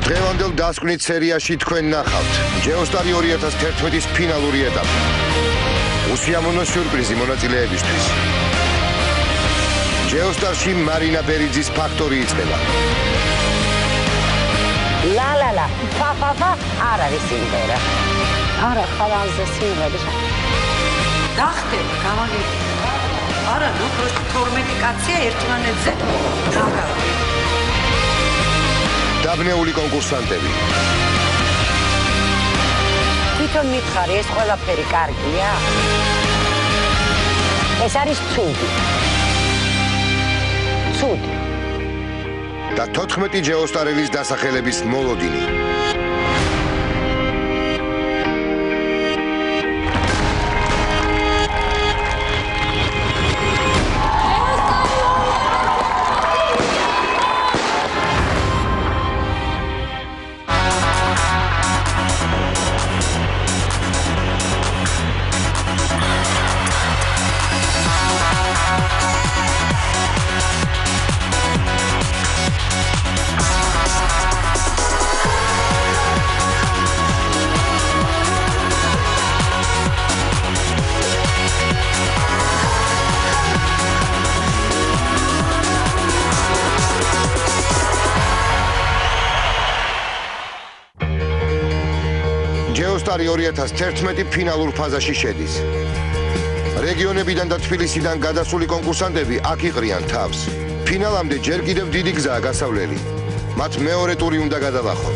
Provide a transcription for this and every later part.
დღევანდელ დასკვნით სერიაში თქვენ ნახავთ ჯეოსტარი 2011-ის ფინალური ეტაპი. უსიამოვნო სიურპრიზი მონაწილეებისთვის. ჯეოსტარში მარინა ბერიძის ფაქტორი იწყება. ლა, ფა, არ არის სიმღერა. არა, ხალხზე სიმღერა. დახტები, გამაგები. არა, ნუ პროსტ 12 კაცია ერთმანეთზე. დაგავა. დაბნეული კონკურსანტები. თვითონ მითხარი, ეს ყველაფერი კარგია? ეს არის ცუდი. და 14 ჯეოსტარელის დასახელების მოლოდინი. ჯეოსტარი 2011 ფინალურ ფაზაში შედის. რეგიონებიდან და თბილისიდან გადასული კონკურსანტები აქ იყრიან თავს. ფინალამდე ჯერ კიდევ დიდი გზაა გასავლელი. მათ მეორე ტური უნდა გადალახონ.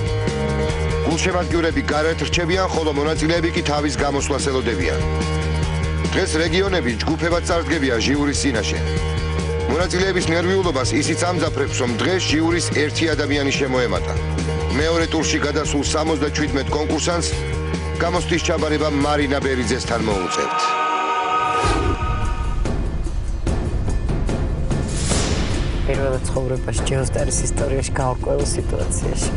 გულშემატკივრები გარეთ რჩებიან, ხოლო მონაწილეები კი თავის გამოსვლას ელოდებიან. დღეს რეგიონები ჯგუფებად წარდგებიან ჟიურის წინაშე. მონაწილეების ნერვიულობას ისიც ამძაფრებს, რომ დღეს ჟიურის ერთი ადამიანი შემოემატა. მეორე ტურში გადასულ 77 კონკურსანტს გამოსვლის ჩაბარება მარინა ბერიძესთან მოუწევთ. პირველად ცხოვრებაში ჯეოსტარის ისტორიაში გავარკვეულ სიტუაციაში.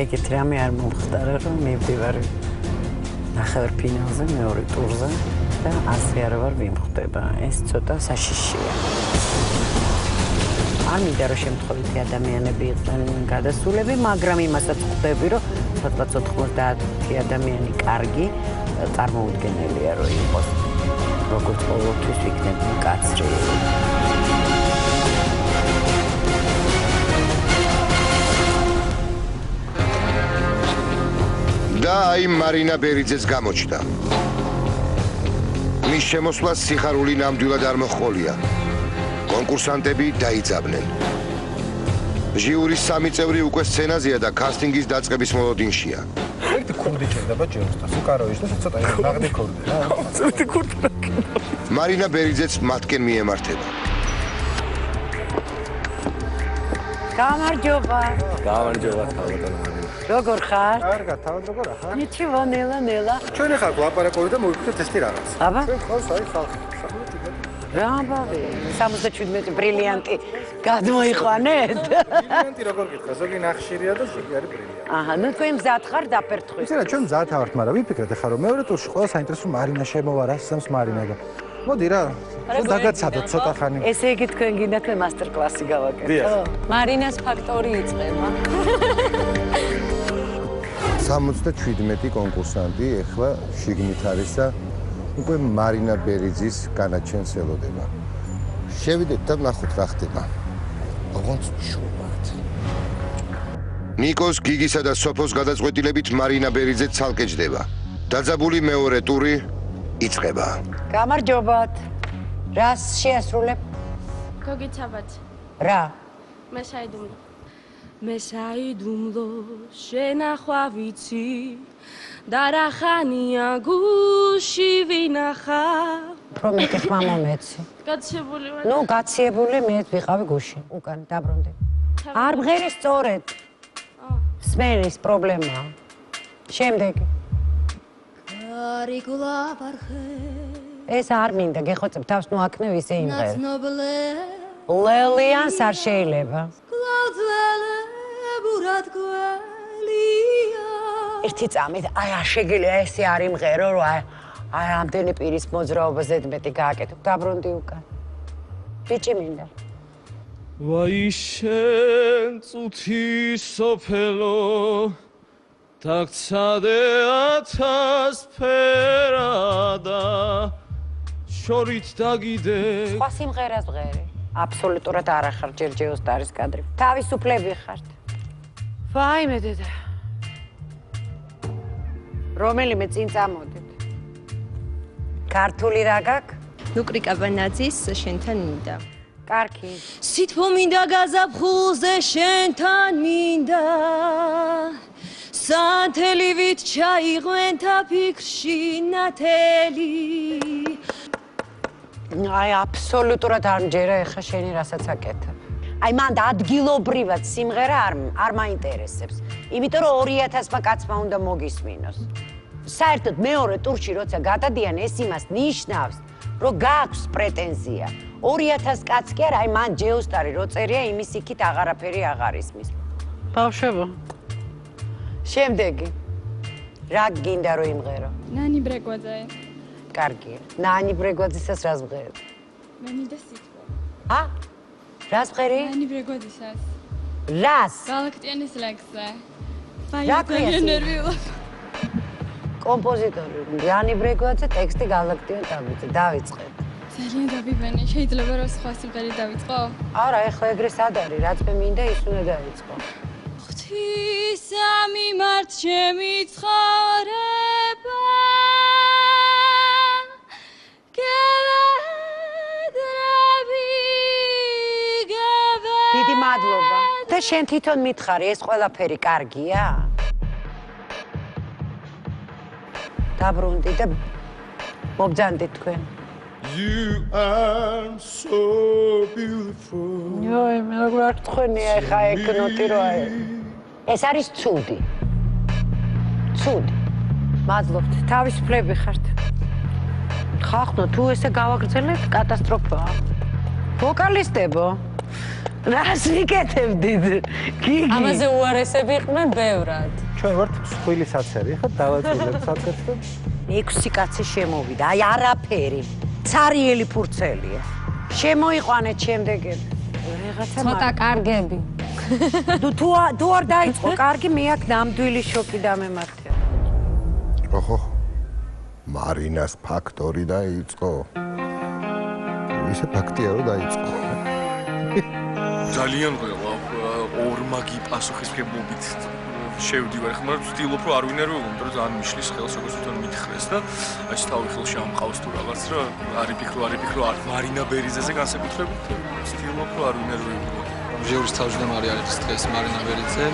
ეგეთ რამე არ მომხდარა, რომ მივდივარი ნახევარფინალზე, მეორე ტურზე და ასე არ ვარ ვიმხვდება. ეს ცოტა საშიშია. არ მინდა რომ შემთხვევითი ადამიანები იყვნენ გადასულები, მაგრამ იმასაც ხვდები, რომ ცოტა 90 ადამიანი კარგი წარმოუდგენელია რომ იყოს. როგორც ყოველთვის იქნება მკაცრი. და აი მარინა ბერიძეს გამოჩნდა. მის შემოსვლას სიხარული ნამდვილად არ მოჰყოლია. კონკურსანტები დაიძაბნენ. ჟიურის 3 წევრი უკვე სცენაზეა და კასტინგის დაწყების მოლოდინშია. ერთი ქურდი ჭირდება ჯეოსტარს, უკარავის და ცოტა ნაღდი ქურდი რა. ცოტა ქურდი. მარინა ბერიძეც მათკენ მიემართება. გამარჯობა. გამარჯობა თავადანო. როგორ ხარ? კარგად, თავად როგორ ახარ? ნიჩივო, ნელა. ჩვენ ახლა ლაპარაკობთ და მოვიქცეთ ესეთი რაღაც. აბა? ჩვენ ყავს აი ხალხი. რამბავი, 77 ბრილიანტი გადმოიყვანეთ? ბრილიანტი როგორ გითხარ? ზოგი ნახშირია და ზოგი არის ბრილიანტი. აჰა, ნუ თქვენ მზად ხარ დაფერთხვის. იცი რა, ჩვენ მზად ავართ, მაგრამ ვიფიქრეთ ახლა რომ მეორე ტურში ყველა საინტერესო მარინა შემოვა რა, სცემს მარინა და მოდი რა, დაგაცადოთ ცოტა ხანი. ესე იგი თქვენ გინდა თქვენ მასტერკლასი გავაკეთო? მარინას ფაქტორი იწყება. 77 კონკურსანტი ახლა შიგნით არის და უკვე მარინა ბერიძის განაჩენს ელოდება. შევიდეთ და ნახოთ რა ხდება. ოღონდ შუბად. ნიკოს, გიგისა და სოფოს გადაწყვეტილებით მარინა ბერიძე ცალკე ჯდება. დაძაბული მეორე ტური იწყება. გამარჯობათ. რას შეასრულებ? გოგიცაბათ. რა? მე საიდუმლო. მე საიდუმლო შენახვა ვიცი და რა ხანია გუში ვინახა. პრომეტი ხმა მომეცი. გაცებული ვარ. ნუ გაციებული მე ვიყავი გუში. უკან დაბრუნდი. არ მღერი სწორედ. სმენის პრობლემაა. შემდეგი. კარიგლა ვარხე. ეს არ მინდა გეხოცებ თავს ნუ აქნევ ისე იმღერ. ლელიანს არ შეიძლება. ერთი წამით აი შეგიძლია ესე არ იმღერო რომ აი ამდენი პირის მოძრაობა ზედმეტი გააკეთო. დაბრუნდი უკან. ბიჭი მინდა. ვაი შენ წუთი სოფელო დაგცადე 1000 ფერადა შორით დაგიდე სხვა სიმღერას ღერი აბსოლუტურად არ ახარ ჯერ ჯეოსტარის კადრი თავისუფლები ხართ ვაიმე დედა რომელიმე წინ წამოდით ქართული რა გაქვს ნუკრიკა ბანაძის შენთან მინდა. კარგი სითბო მინდა გაზაფხულზე შენთან მინდა. სანთელივით ჩაიღვენთა ფიქრში ნათელი. აი აბსოლუტურად არ მჯერა ეხა შენი რასაც აკეთებ. აი მან ადგილობრივად სიმღერა არ მაინტერესებს. იმიტომ რომ 2000-მა კაცმა უნდა მოგისმინოს. საერთოდ მეორე ტურში როცა გადადიან ეს იმას ნიშნავს რომ გაქვს პრეტენზია 2000 კაც კი არა აი მან ჯეოსტარი რო წერია იმის იქით აღარაფერი აღარ ისმის ბავშვებო შემდეგი რა გინდა რომ იმღერო ნანი ბრეგვაძე. კარგია ნანი ბრეგვაძისას რას მღერებ მე მინდა სიტყვა. რას მღერი ნანი ბრეგვაძისას. რას გალაქტიანის ლექსზე. რა ქვია ნერვიულობ. კომპოზიტორი ნანი ბრეგვაძე ტექსტი გალაქტიონ ტაბიძე დავიწყეთ ძალიან დაბიბენი შეიძლება რომ სხვა სიმღერით დავიწყო? არა ეხლა ეგრე სად არის რაც მე მინდა ის უნდა დავიწყო ღვთისა მიმართ ჩემი ცხოვრება დიდი მადლობა და შენ თვითონ მითხარი ეს ყველაფერი კარგია დაბრუნდი და მობძანდით თქვენ You are so beautiful. იოი მე როგორ არ თქვენია ეხა ეკნოტი რო ეს არის ცუდი მადლობთ თავისუფლები ხართ ხახნო თუ ესე გავაგრძელებთ კატასტროფაა ვოკალისტებო რას ვიკეთებდით გიგი ამაზე უარესები იყვნენ ბევრად ჩვენ ვართ მსხვილი საცერი ხა დავაწულებთ საკეთებ 6 კაცი შემოვიდა აი არაფერი ცარიელი ფურცელია შემოიყვანეთ შემდეგები ცოტა კარგები თუ არ დაიწყო კარგი მე აქ ნამდვილი შოკი დამემართია ოხო მარინას ფაქტორი დაიწყო ისე ფაქტია რომ დაიწყო ძალიან ყველა ორმაგი პასუხისმგებლობით შევდივარ ხმარ ვცდილობ რომ არ ვინერვიულობ იმიტომ რომ ძალიან მიშლის ხელს როგორც თვითონ მითხრეს და აი თავი ხელში ამყავს თუ რაღაც რა არი ფიქრო მარინა ბერიძეზე განსაკუთრებით ვცდილობ რომ არ ვინერვიულობ ჟიურის თავმჯდომარე არის დღეს მარინა ბერიძე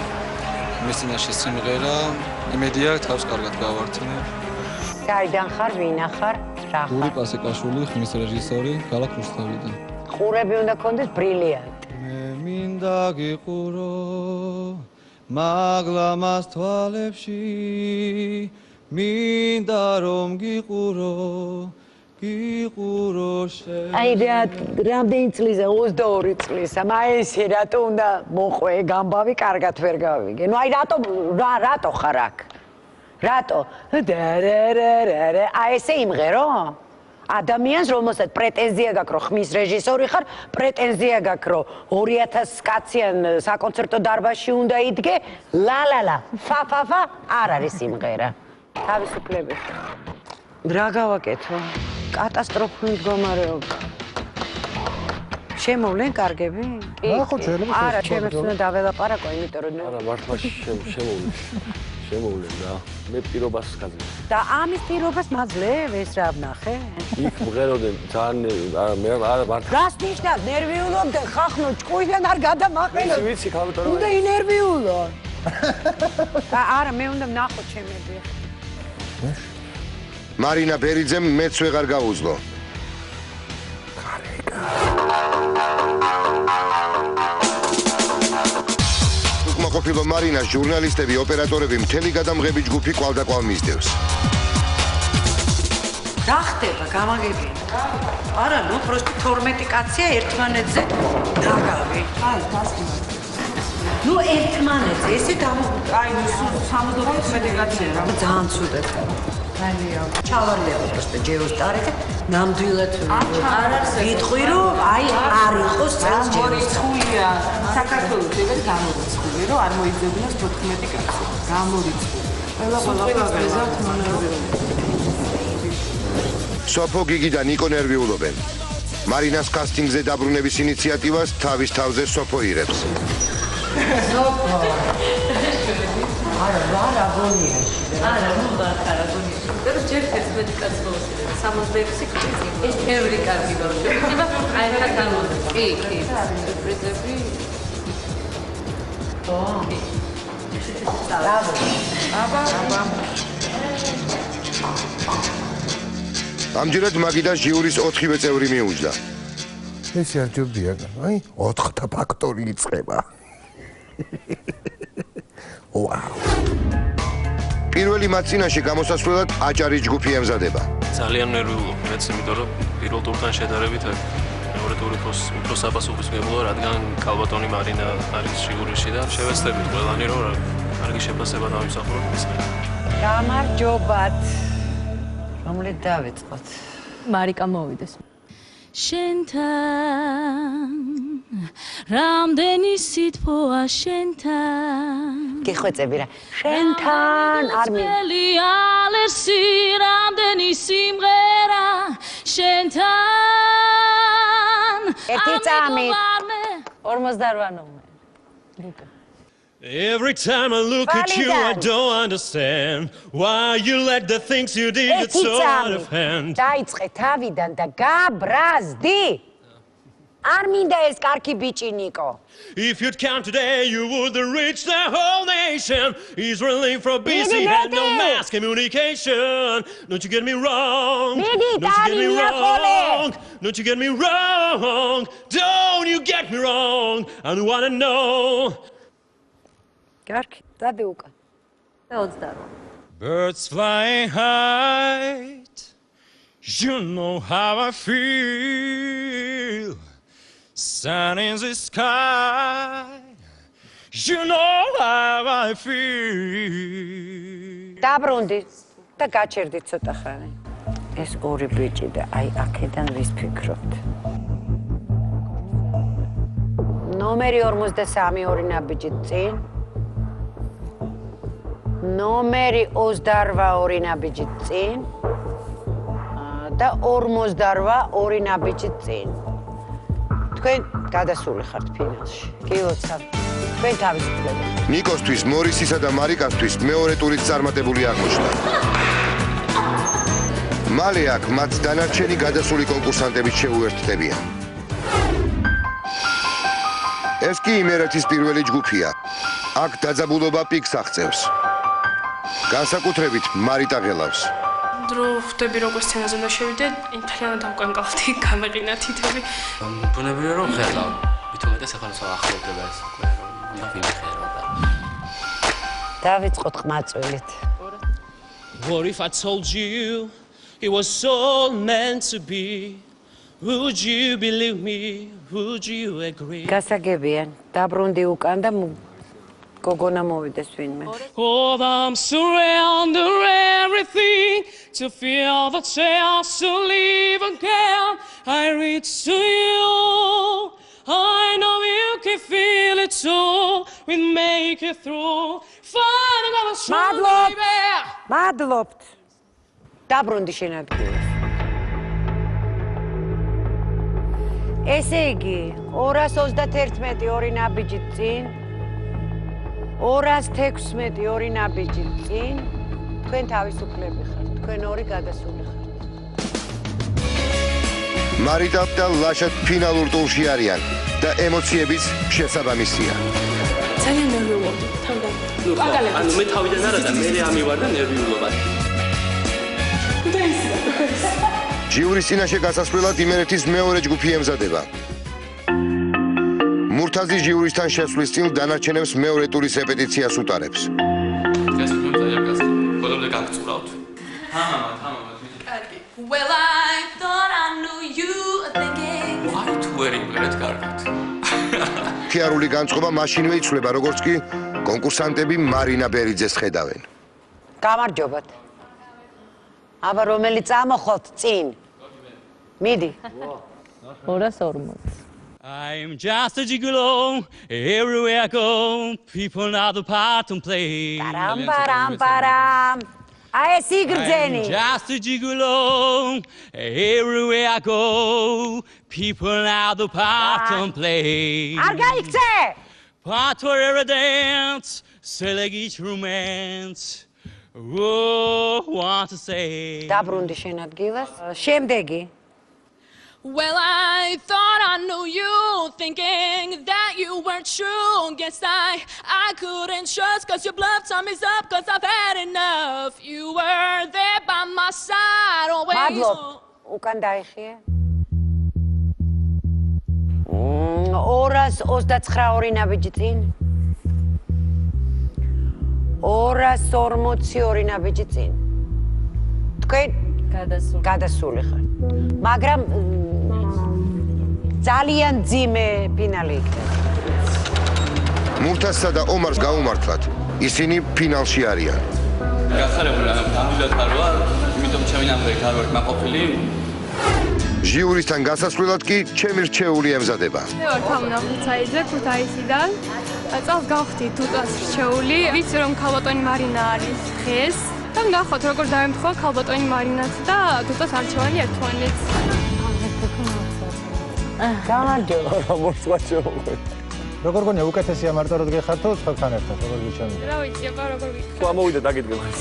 მის წინაშე სიმღერა იმედია თავს კარგად გავართმე გაიდან ხარ ვინახარ რა ხარ გური პასეკაშვილი ხმის რეჟისორი ქალაქ რუსთავიდან ყურები უნდა გქონდეს ბრილიანტი მე მინდა გიყურო მაგლამას თვალებში მინდა რომ გიყურო შენ აი რამდენი წლისა 22 წლისა მაესი რატო უნდა მოყვე გამბავი კარგად ვერ გავიგე ნუ აი რატო ხარ აქ რატო აი ესე იმღერო ადამიანს რომელსაც პრეტენზია გაქვს რომ ხმის რეჟისორი ხარ პრეტენზია გაქვს რომ 2000 კაციან საკონცერტო დარბაზში უნდა იდგე ლა ფა არ არის სიმღერა თავისუფლები რა გავაკეთო კატასტროფული მდგომარეობა შემოვლენ კარგები ხო შეიძლება არა ჩემს უნდა დაველაპარაკო იმიტომ რომ არა მართლა შემოვლენ რა მე პირობას გაძლევ და ამის პირობას მაძლევ ეს რა ვნახე იქ მღეროდნენ ძალიან მე არა მართლა რას ნიშნავს ნერვიულობდნენ ხახნო ჭკუიდან არ გადამაყენო ვიცი ხალხო უნდა ინერვიულო არა მე უნდა ვნახო ჩემები მარინა ბერიძემ მეც ვეღარ გაუძლო უკმაყოფილო მარინას ჟურნალისტები ოპერატორები მთელი გადამღები ჯგუფი კვალდაკვალ მისდევს რა ხდება გამაგებინა არა ნუ პროსტი 12 კაცია ერთმანეთზე დაგავი აი დასიმართლე ნუ ერთმანეთზე ესე აი 75 კაცია რა ძალიან ცუდად ჩავალეო просто ჯეოსტარი და ნამდვილად არ არის გიტყვი რომ აი არ იყოს წელს მორიცხულია საქართველოს დებენ გამორიცხული რომ არ მოიძებნოს 14 კაცი გამორიცხული ყველა გეზავთ მონერვიულობენ სოფო გიგი და ნიკო ნერვიულობენ მარინას კასტინგზე დაბრუნების ინიციატივას თავის თავზე სოფო ირებს არა ვარ აგონიაში არა ნუ ვარ აგონიაში pero ჯერ 11 კაცი მოვასწრე 66 კაცი ეს ბევრი კარგი ბავშვია აი რა გამოდი კი სურპრიზები აბა ამჯერად მაგიდას ჟიურის 4-ვე წევრი მიუჯდა ეს არ ჯობია აი 4-თა ფაქტორი იწყება ვაუ პირველი მათ წინაშე გამოსასვლელად აჭარის ჯგუფი ემზადება ძალიან ნერვიულობ მეც იმიტომ რომ პირველ ტურთან შედარებით მეორე ტური უფრო საპასუხისმგებლოა რადგან კალბატონი მარინა არის ჟიურიში და შევეცდებით ყველანი რომ კარგი შეფასება დავიმსახუროთ მისმენ გამარჯობათ რომლით დავიწყოთ მარიკა მოვიდეს შენთან რამდენი სითბოა შენთან გიხვეწები რა შენთან არ ალერსი რამდენი სიმღერა შენთან ერთი წამით 48 ნომერი Every time I look at you, I don't understand why you let the things you did get so out of hand. დაიწყე თავიდან და გაბრაზდი. არ მინდა ეს კარგი ბიჭი ნიკო. If you'd count today, you would reach the whole nation. Israel from BC had no mass communication. Don't you get me wrong? Don't you get me wrong? Don't you get me wrong? Don't you get me wrong? I wanna know. კარგი, დადი უკან. 28. Birds flying high. You know how I feel. Sun in the sky. You know how I feel. დაბრუნდი და გაჩერდი ცოტა ხანი. ეს ორი ბიჭი და აი აქედან ვის ფიქრობთ? ნომერი 43 ორი ნაბიჯი წინ. ნომერი 28 ორი ნაბიჯი წინ. და 48 ორი ნაბიჯი წინ. თქვენ გადასული ხართ ფინალში. კი ლოცავ. თქვენ თავისუფლება. ნიკოსთვის, მორისისა და მარიკასთვის მეორე ტურით წარმატებული აღმოჩნდა. მალე აქ მათ დანარჩენი გადასული კონკურსანტებით შეუერთდებიან. ეს კი იმერეთის პირველი ჯგუფია. აქ დაძაბულობა პიკს აღწევს. განსაკუთრებით მარიტა ღელავს. დრო ხვდები როგორ სცენაზე უნდა შევიდე, მთლიანად დავკანკალდი, გამეყინა თითები. ბუნებრივია რომ ღელავ. მithumetes ახალსა ახლოვდება ეს უკვე რომ უნდა ვიმხერო და. დავიწყოთ ყმაწვილით. What if I told you it was all meant to be? Would you believe me? Would you agree? გასაგებიან, დაბრუნდი უკან და გოგონა მოვიდეს ვინმე. Oh, I'm surrender everything to feel the chance to live again. I reach to you. I know you can feel it too. We'll make it through. Fighting on a strong baby. მადლობთ. დაბრუნდი შენ ადგილას. ესე იგი 231 ორი ნაბიჯი წინ 216 ორი ნაბიჯი წინ თქვენ თავისუფლები ხართ თქვენ ორი გადასული ხართ მარიტა და ლაშა ფინალურ ტურში არიან და ემოციებიც შესაბამისია ძალიან ნერვიულობდი თავიდან. ანუ მე თავიდან არა და მე ამივარ და ნერვიულობა. ჟიურის წინაშე გასასვლელად იმერეთის მეორე ჯგუფი ემზადება. მურთაზი ჟიურისთან შესვლის წინ დანარჩენებს მეორე ტურის რეპეტიციას უტარებს. ეს ძალიან გასწრაფ. բոլამდე გაგწურავთ. კარგი. Well I thought I knew you thinking. Why to wear it კარგად? ქიარული განწყობა მაშინვე იცვლება, როგორც კი კონკურსანტები მარინა ბერიძეს ხედავენ. გამარჯობათ. აბა რომელი წამოხოთ წინ? მიდი. 240. I'm just a gigolo, everywhere I go, people know the part and play. Param, param, param. Აი ეს იგრძენი. I'm just a gigolo, everywhere I go, people know the part and play. არ გაიქცე? Part wherever I dance, select each romance. Oh, want to say. დაბრუნდი შენ ადგილას. შემდეგი. Well, I thought I knew you, thinking that you weren't true. Guess I couldn't trust, cause your bluff time is up, cause I've had enough. You were there by my side, always. მადლობ. უკან დაიხიე. 229 ნაბიჯი წინ. 242 ნაბიჯი წინ. თქვენ გადასული ხარ. მაგრამ ძალიან ძიმე ფინალი იქნება. მურთასსა და ომარს გაუმართლათ. ისინი ფინალში არიან. გახარებული ნამდვილად არ ვარ, იმიტომ ჩემი ნამდვილად არ ვარ მაყოფილი. ჟიურისთან გასასვლელად კი ჩემი რჩეული ემზადება. მე ვარ თამუნახმი საიძე ქუთაისიდან. წელს გავხდით თუტას რჩეული. ვიცი რომ ქალბატონი მარინა არის დღეს. და ნახოთ როგორ დაემთხვა ქალბატონი მარინაც და თუტას არჩევანი ერთმანეთს. გამარჯობა. როგორც ვაჩვენე. როგორ გონია უკეთესია მარტო რომ გეხართო სხვებთან ერთად როგორ გიჩვენე? რა ვიცი, აბა როგორ ვიქნა. თუ ამოვიდა დაგიდგება ეს.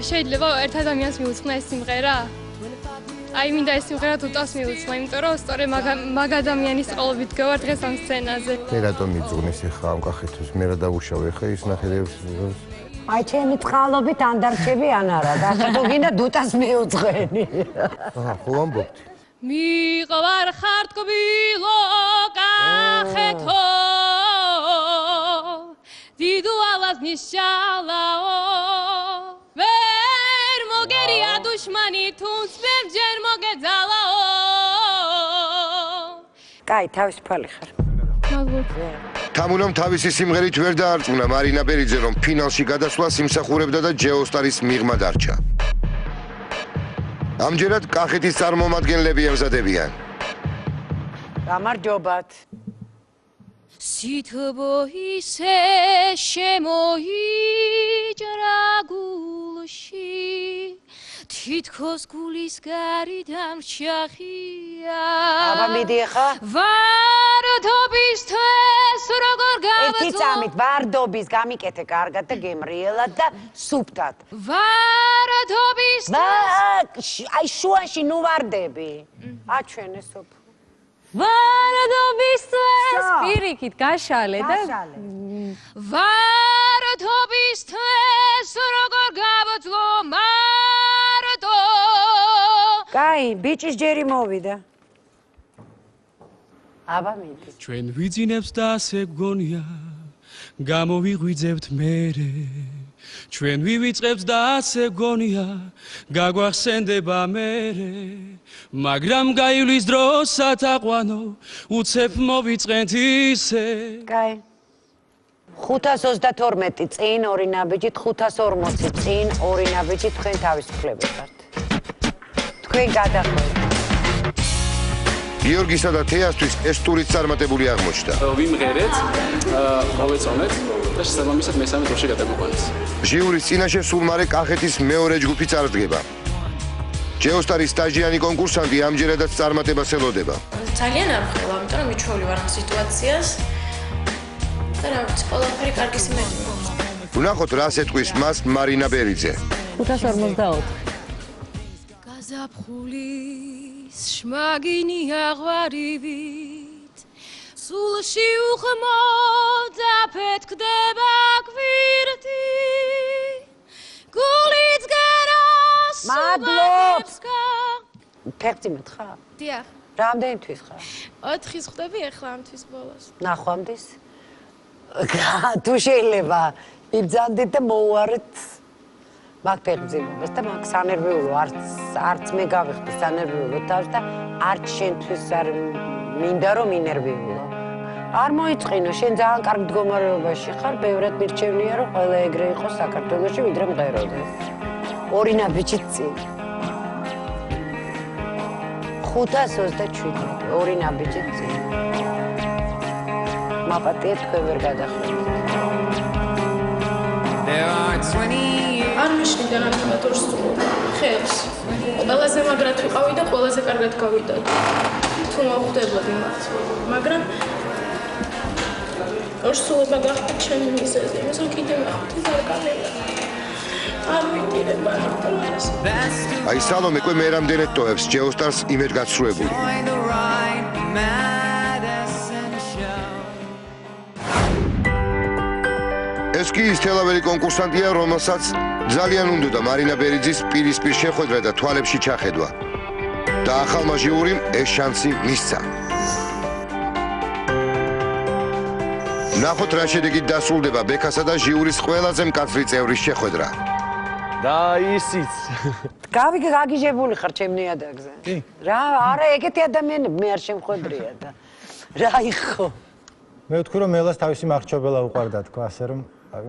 შეიძლება ერთ ადამიანს მიუძღვნა ეს სიმღერა? აი მინდა ეს სიმღერა თუტას მიუძღვნა, იმიტომ რომ სწორედ მაგ ადამიანის ყოლობით გავარ დღეს ამ სცენაზე. მე რატომ მიძღვნის ახლა ამ კახეთს? მე რა დავუშავე ხე ის ნახელებს. აი ჩემი წყალობით ან დარჩები ან არა და ხო გინდა დუტას მიუძღვენი. ხო ამბობთ. მიყვარ ხარ ტკბილო კახეთო დიდუალას ნიშალაო ვერ მოგერია დუშმანი თუნს ბევრჯერ მოგეძალაო კაი თავისუფალი ხარ. თამუნამ თავისი სიმღერით ვერ დაარწმუნა მარინა ბერიძე რომ ფინალში გადასვლას იმსახურებდა და ჯეოსტარის მიღმა დარჩა. ამჯერად კახეთის წარმომადგენლები ემზადებიან. გამარჯობათ. სითბო ისე შემოიჭრა გულში თითქოს გულის გარიდან რჩახია აბა მიდი ხა? ვარდობის თვეს როგორ გავაწო ერთი წამით ვარდობის გამიკეთე კარგად და გემრიელად და სუფტად. ვარდობის აი შუაში ნუ ვარდები. აჩვენე სოფ. ვარდობის თვეს პირიქით გაშალე და ვარდობის თვეს როგორ გავაწო მარტო კაი ბიჭის ჯერი მოვიდა. აბა მიდი. ჩვენ ვიძინებს და ასე გგონია გამოვიღვიძებთ მერე ჩვენ ვივიწყებთ და ასე გგონია გაგვახსენდება მერე მაგრამ გაივლის დრო სათაყვანო უცებ მოვიწყენთ ისე კაი 532 წინ 2 ნაბიჯით 540 წინ 2 ნაბიჯით თქვენ თავისუფლები ხართ. თქვენ გადახვევით. გიორგისა და თეასთვის ეს ტურიც წარმატებული აღმოჩნდა. ვიმღერეთ, მოვეწონეთ და შესაბამისად მესამე ტურში გადაგვიყვანეს. ჟიურის წინაშე სულ მარე კახეთის მეორე ჯგუფი წარდგება. ჯეოსტარის სტაჟიანი კონკურსანტი ამჯერადაც წარმატებას ელოდება. ძალიან ამხელა, იმიტომ რომ მიჩვეული ვარ ამ სიტუაციას. და რა ვიცი, ყველაფერი კარგი სიმედი მაქვს. ვნახოთ რას ეტყვის მას მარინა ბერიძე. 544. გაზაფხულის შმაგინი აღვარივით სულში უხმო დაფეთქდება გვირთი გულიც გარას მადლობ. ფეხი მეთხა? დიახ. რამდენი თვის ხარ? 4-ის ხვდები ახლა ამ თვის ბოლოს. ნახვამდის? თუ შეიძლება იბძანდით და მოუარეთ მაგ ფეხბურთს და მაგ სანერვიულო არც მე გავიხდი სანერვიულო თავს და არც შენთვის არ მინდა რომ ინერვიულო. არ მოიწყინო, შენ ძალიან კარგ მდგომარეობაში ხარ, ბევრად მირჩევნია რომ ყველა ეგრე იყოს საქართველოში ვიდრე მღეროდეს. ორი ნაბიჯი წინ. 527, ორი ნაბიჯი წინ. მაპატია თქვენ ვერ გადახვიდეთ. არ მიშნიდა ნამდვილად ორ სტუმრს. ხელს. ყველაზე მაგრად ვიყავი და ყველაზე კარგად გავიდოდი. თუ მოხვდებოდი მართლა. მაგრამ ორ სულება გახდა ჩემი მიზეზი, იმას რომ კიდე მახვითი ზარკანელა. არ მიგირება რატომაც. აი სალომე ყვე მე რამდენად ტოვებს ჯეოსტარს იმედ გაცრუებული. ეს კი ის თელავერი კონკურსანტია, რომელსაც ძალიან უნდოდა მარინა ბერიძის პირისპირ შეხვედრა და თვალებში ჩახედვა. და ახალმა ჟიურიმ ეს შანსი მისცა. ნახოთ რა შედეგით დასრულდება ბექასა და ჟიურის ყველაზე მკაცრი წევრის შეხვედრა. და ისიც. გაგიჟებული ხარ ჩემ ნიადაგზე. კი. რა, არა ეგეთი ადამიანები მე არ შემხვედრია და რა იხო. მე ვთქვი რომ მელას თავისი მარჩობელა უყვარდა თქვა ასე რომ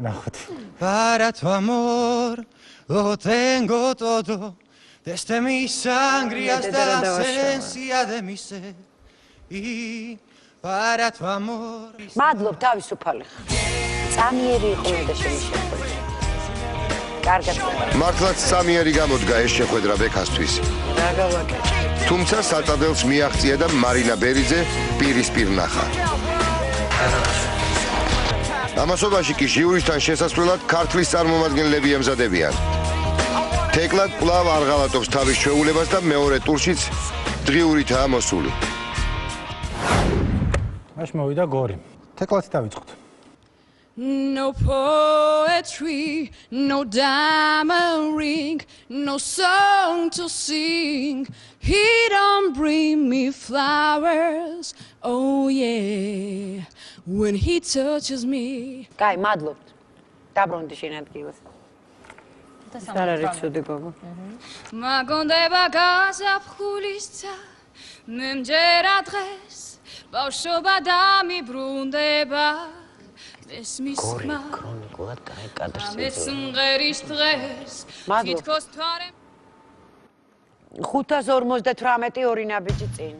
ნახოთ. Para tu amor lo tengo todo desde mi sangre hasta la esencia de mi ser y para tu amor მადლობ თავისუფალი ხარ. წამიერი იყო მე და შენი შეხვედრა. კარგად. მართლაც წამიერი გამოდგა ეს შეხვედრა ბექასთვის. რა გავაკეთე? თუმცა საწადელს მიაღწია და მარინა ბერიძე პირისპირ ნახა. ამასობაში კი ჟიურისთან შესასვლელად ქართლის წარმომადგენლები ემზადებიან. თეკლა კვლავ არ ღალატობს თავის ჩვეულებას და მეორე ტურშიც დღიურითაა მოსული. მაშ მოვიდა გორი. თეკლაც დავიწყოთ. No poetry, no diamond ring, no song to sing. He don't bring me flowers, oh yeah, when he touches me. კაი, მადლობთ. დაბრუნდი შენ ადგილას. არ არის ცუდი გოგო. მაგონდება გაზაფხულისა, მე მჯერა დღეს, ბავშვობა დამიბრუნდება. გორი ქრონიკულად კაი კადრს მეცმღერის დღეს თითქოს თვარე 558 ორი ნაბიჯი წინ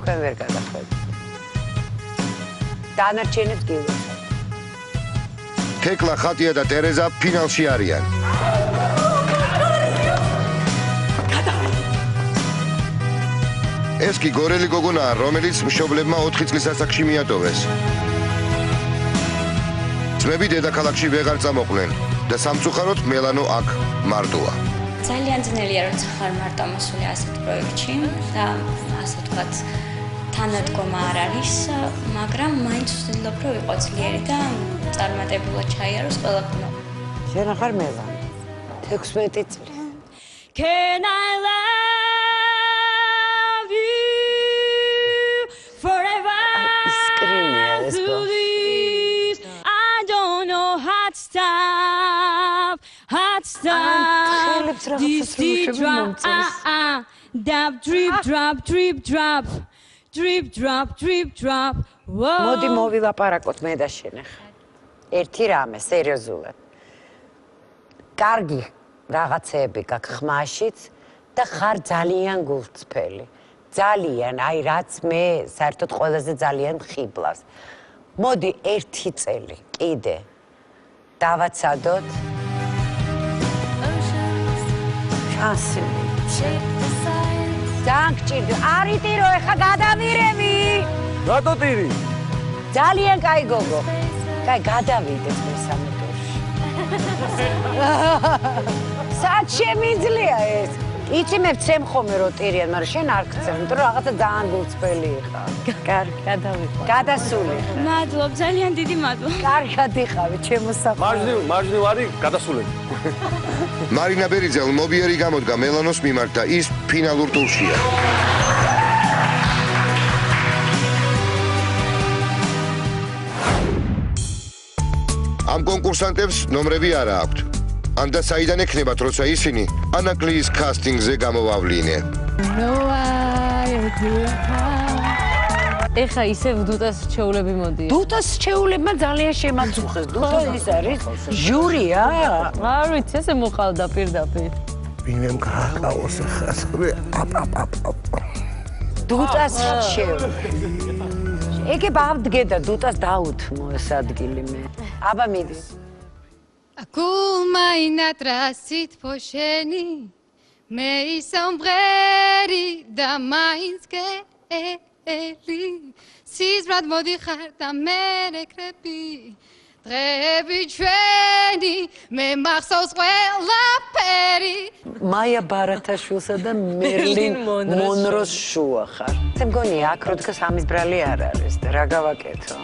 თქვენ ვერ გადახვედით დანარჩენებს გილოცავთ თეკლა ხატია და ტერეზა ფინალში არიან ეს კი გორელი გოგონაა რომელიც მშობლებმა 4 წლის ასაკში მიატოვეს ძმები დედაქალაქში ვეღარ წამოყვნენ და სამწუხაროდ მელანო აქ მარტოა. ძალიან ძნელია როცა ხარ მარტო მოსული ასეთ პროექტში და ასე ვთქვათ თანადგომა არ არის, მაგრამ მაინც ვცდილობ რომ ვიყო ძლიერი და წარმატებულად ჩაიაროს ყველაფერი. შენ ხარ მელანო 16 წელი. Can I love you forever? This deep drop, dab, drip, drop, drip, drop, drip, drop, drip, drop. მოდი მოვილაპარაკოთ მე და შენ ახლა. ერთი რამე, სერიოზულად. კარგი რაღაცეები გაქვს ხმაშიც და ხარ ძალიან გულწრფელი. ძალიან, აი რაც მე საერთოდ ყველაზე ძალიან მხიბლავს. მოდი ერთი წელი კიდე დავაცადოთ. შანსი. დაგჭირდა. არიტირო, ეხა გადავირევი. რატო ტირი? ძალიან კაი გოგო. კაი, გადავიდეთ მესამე ტურში. სად შემიძლია ეს? იცი მე ვცემ ხოლმე რომ ტირიან, მაგრამ შენ არ გცემ, იმიტომ რომ რაღაცა ძალიან გულწრფელი იყავ. კარგი, გადავიღო. გადასული. მადლობ, ძალიან დიდი მადლობა. კარგად იყავი, ჩემო საყვარელი. მარჯვნივ არის გადასულები. მარინა ბერიძე ლმობიერი გამოდგა მელანოს მიმართ და ის ფინალურ ტურშია. ამ კონკურსანტებს ნომრები არა აქვთ. ანდა საიდან ექნებათ, როცა ისინი ანაკლიის კასტინგზე გამოვავლინე. ეხა ისევ დუტას რჩეულები მოდიან. დუტას რჩეულებმა ძალიან შემაწუხეს. დუტა ის არის ჟურია. არ ვიცი, ესე მოყავდა პირდაპირ. ვინმე გააკავოს ახლა. დუტას რჩეულ. ეგე ბავდგედა დუტას დაუთმო ეს ადგილი მე. აბა მიდი. Ακούμε είναι τρασίτ ποσένι με ισομβρέρι da mais que eli sis brad modi kharta mere krepi trebi chveni me maxos qvela peri მაია ბარათაშვილსა და მერლინ მონროს შუა ხარ. მე მგონი აქ როდგა სამის ბრალი არ არის და რა გავაკეთო?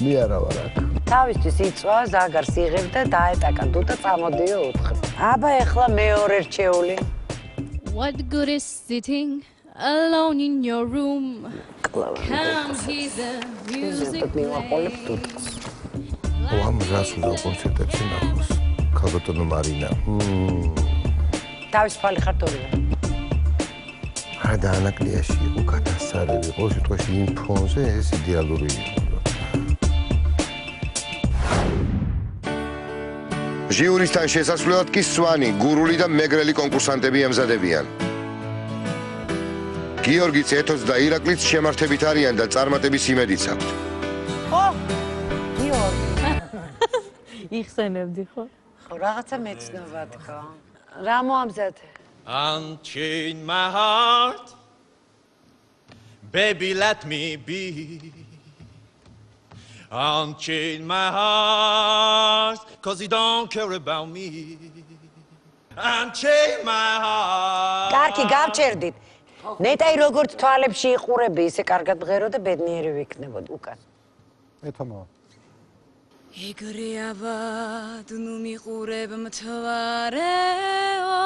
მე არა ვარ აქ. თავისთვის იწვა ზაგარს იღებ და დაეტაკა დუტა წამოდიო უთხრ. აბა ეხლა მეორე რჩეული. What good is sitting alone in your room? Come hear the music მივაყოლებ დუტას. ამ რას უნდა კონცერტებში ნახოს? ქალბატონო მარინა. თავისუფალი ხარ თორემ. არა და ანაკლიაში იყო გადასარევი, ყოველ შემთხვევაში იმ ფონზე ეს იდეალური იყო. ჟიურისთან შესასვლელად კი სვანი, გურული და მეგრელი კონკურსანტები ემზადებიან. გიორგიც, ეთოც და ირაკლიც შემართებით არიან და წარმატების იმედიც აქვთ. ხო? გიორგი. იხსენებდი ხო? ხო, რაღაცა მეცნობა თქო. რა მოამზადე? Unchain my heart, baby, let me be. Unchain my heart, 'cause you don't care about me. Unchain my heart. კარგი, გავჩერდით. ნეტაი როგორც თვალებში იყურები, ისე კარგად მღერო და ბედნიერი ვიქნებოდ უკან. ეთომო. ეგრე აბად ნუ მიყურებ მთვარეო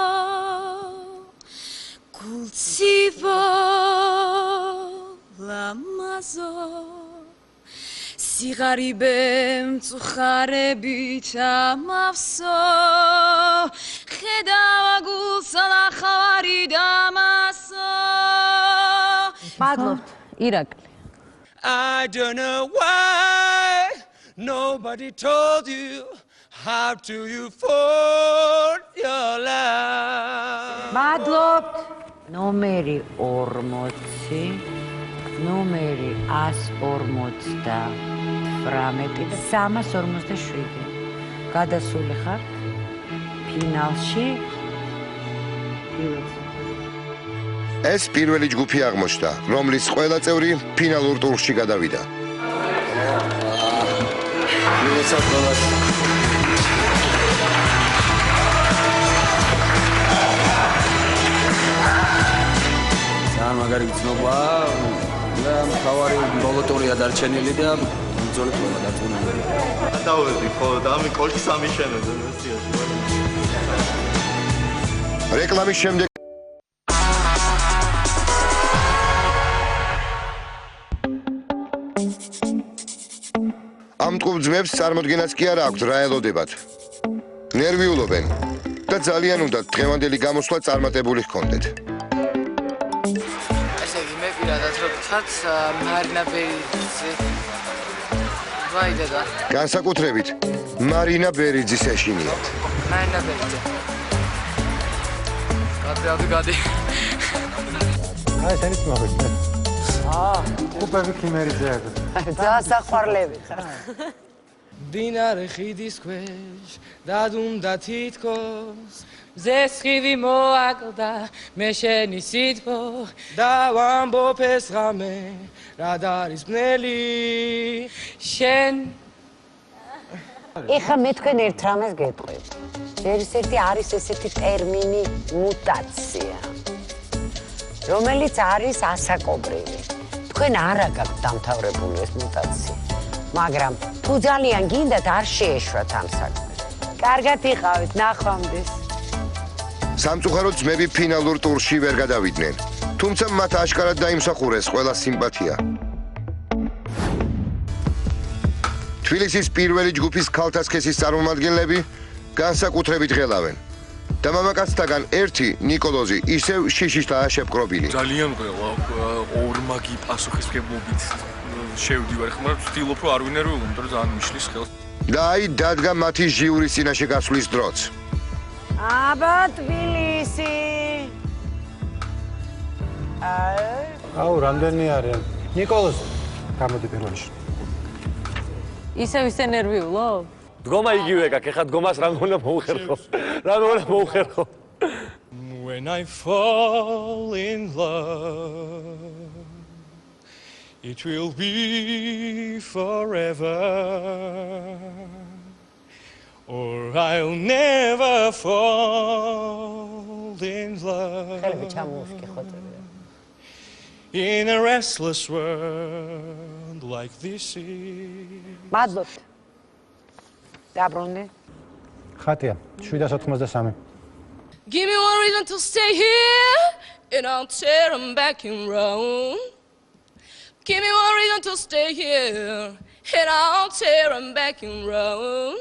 გულცივო ლამაზო სიღარიბე მწუხარებით ამავსო ხედავა გულსა ნახევარი დამასო მადლობთ ირაკლი. I don't know why nobody told you how to you for your love. მადლობთ. ნომერი 40, ნომერი 148 და 347. გადასული ხარ ფინალში. ეს პირველი ჯგუფი აღმოჩნდა, რომლის ყველა წევრი ფინალურ ტურში გადავიდა. ძალიან მაგარი გზნობა და მთავარი ბოლო ტურია დარჩენილი და ბრძოლა ყველა დარწმუნებული. დავედი ხო და ამი კოლქი სამიშენებდა ნესიაში. რეკლამის შემდეგ ამ ტყუპძმებს წარმოდგენაც კი არა აქვთ რა ელოდებათ. ნერვიულობენ და ძალიან უნდა დღევანდელი გამოსვლა წარმატებული ჰქონდეთ. ესე იგი მე პირადად რო ვთქვათ მარინა ბერიძე ვაიდედა განსაკუთრებით მარინა ბერიძის ეშინიათ. მარინა ბერიძე გადი აი ესენიც მოხდა. კუპები ქიმერიძეები. დასახვარლები ხარ. დინარე ხიდის ქვეშ დადუმდა თითქოს ზესხივი მოაკლდა მე შენი სითბო და ვამბობ ეს ღამე რად არის ბნელი შენ ეხა მე თქვენ ერთ რამეს გეტყვით. ერთ-ერთი არის ესეთი ტერმინი მუტაცია, რომელიც არის ასაკობრივი. თქვენ არ გაქვთ დამთავრებული ეს მუტაცია, მაგრამ თუ ძალიან გინდათ არ შეეშვათ ამ საქმეს. კარგად იყავით, ნახვამდის. სამწუხაროდ ძმები ფინალურ ტურში ვერ გადავიდნენ, თუმცა მათ აშკარად დაიმსახურეს ყველა სიმპათია. თბილისის პირველი ჯგუფის ქალთა სქესის წარმომადგენლები განსაკუთრებით ღელავენ. და მამაკაცთაგან ერთი ნიკოლოზი ისევ შიშისთაა შეპყრობილი. ძალიან ყველა ორმაგი პასუხისმგებლობით შევდივარ, ხომ ვცდილობ რომ არ ვინერვიულობ, რომ ძალიან მიშლის ხელს. და აი დადგა მათი ჟიურის წინაშე გასვლის დროც. აბა თბილისი. აუ, რამდენი არიან? ნიკოლოზ, გამოდი პირველში. ისევ ისე ნერვიულობ? დგომა იგივე გაქვს, ეხლა დგომას რამ უნდა მოუხერხო? რამ უნდა მოუხერხო? When I fall in love, it will be forever, or I'll never fall in love. In a restless world like this is. მადლობთ. დაბრუნდი. ხატია 783. Give me one reason to stay here, and I'll tear them back and round. Give me one reason to stay here, and I'll tear them back and round.